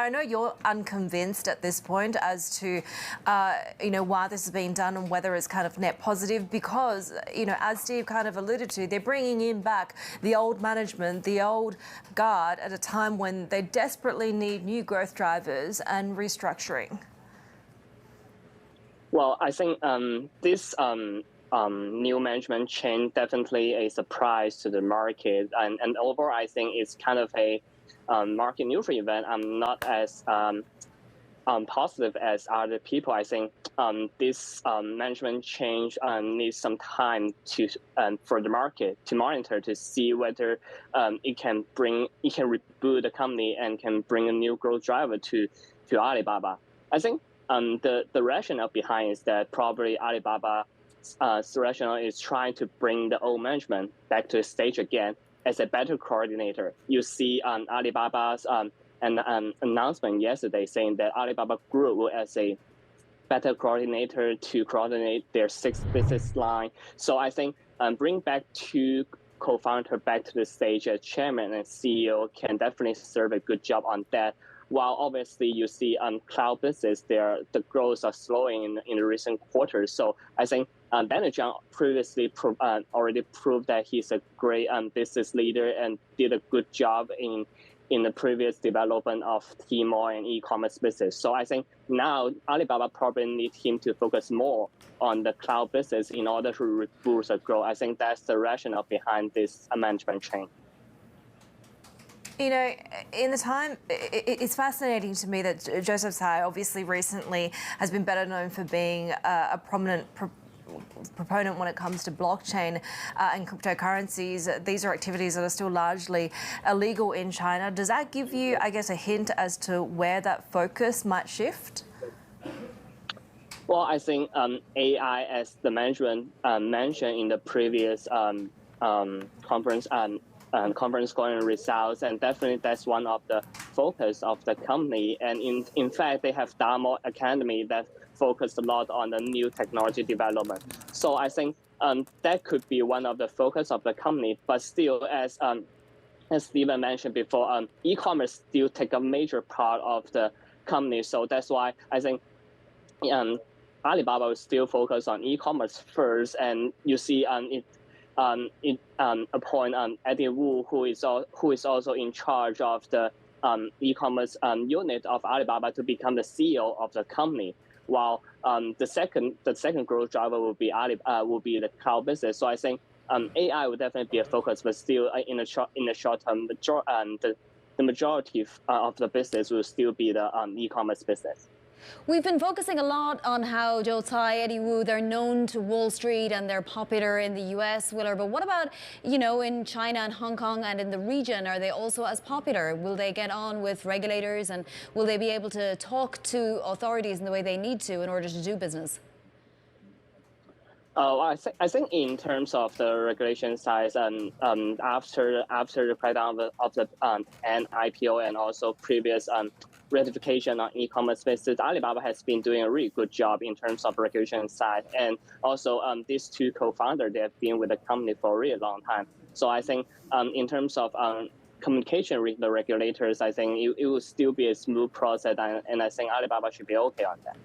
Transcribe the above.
I know you're unconvinced at this point as to, why this is being done and whether it's kind of net positive because, as Steve kind of alluded to, they're bringing in back the old management, the old guard at a time when they desperately need new growth drivers and restructuring. Well, I think this new management change definitely a surprise to the market, and overall, I think it's kind of a market neutral event. I'm not as positive as other people. I think this management change needs some time to for the market to monitor to see whether it can reboot the company and can bring a new growth driver to Alibaba. I think the rationale behind is that probably Alibaba's rationale is trying to bring the old management back to the stage again as a better coordinator. You see Alibaba's an announcement yesterday saying that Alibaba Group will as a better coordinator to coordinate their 6 business line. So I think bring back 2 co-founder back to the stage as chairman and CEO can definitely serve a good job on that. While obviously you see cloud business, the growth are slowing in the recent quarters. So I think Daniel Zhang previously already proved that he's a great business leader and did a good job in the previous development of Tmall and e-commerce business. So I think now Alibaba probably needs him to focus more on the cloud business in order to boost the growth. I think that's the rationale behind this management change. In the time, it's fascinating to me that Joseph Tsai obviously recently has been better known for being a prominent proponent when it comes to blockchain and cryptocurrencies. These are activities that are still largely illegal in China. Does that give you, I guess, a hint as to where that focus might shift? Well, I think AI, as the management mentioned in the previous conference going results, and definitely that's one of the focus of the company. And in fact, they have Damo Academy that focused a lot on the new technology development. So I think that could be one of the focus of the company. But still, as Stephen mentioned before, e-commerce still take a major part of the company. So that's why I think Alibaba will still focus on e-commerce first. And you see appoint Eddie Wu, who is also in charge of the e-commerce unit of Alibaba to become the CEO of the company. While the second growth driver will be the cloud business. So I think AI will definitely be a focus, but still in the short term, the majority of the business will still be the e-commerce business. We've been focusing a lot on how Joe Tsai, Eddie Wu, they're known to Wall Street and they're popular in the US, Willer. But what about, in China and Hong Kong and in the region? Are they also as popular? Will they get on with regulators and will they be able to talk to authorities in the way they need to in order to do business? I think in terms of the regulation side, after the crackdown of the IPO and also previous ratification on e-commerce business, Alibaba has been doing a really good job in terms of regulation side. And also these 2 co-founders, they have been with the company for a really long time. So I think in terms of communication with the regulators, I think it will still be a smooth process, and I think Alibaba should be okay on that.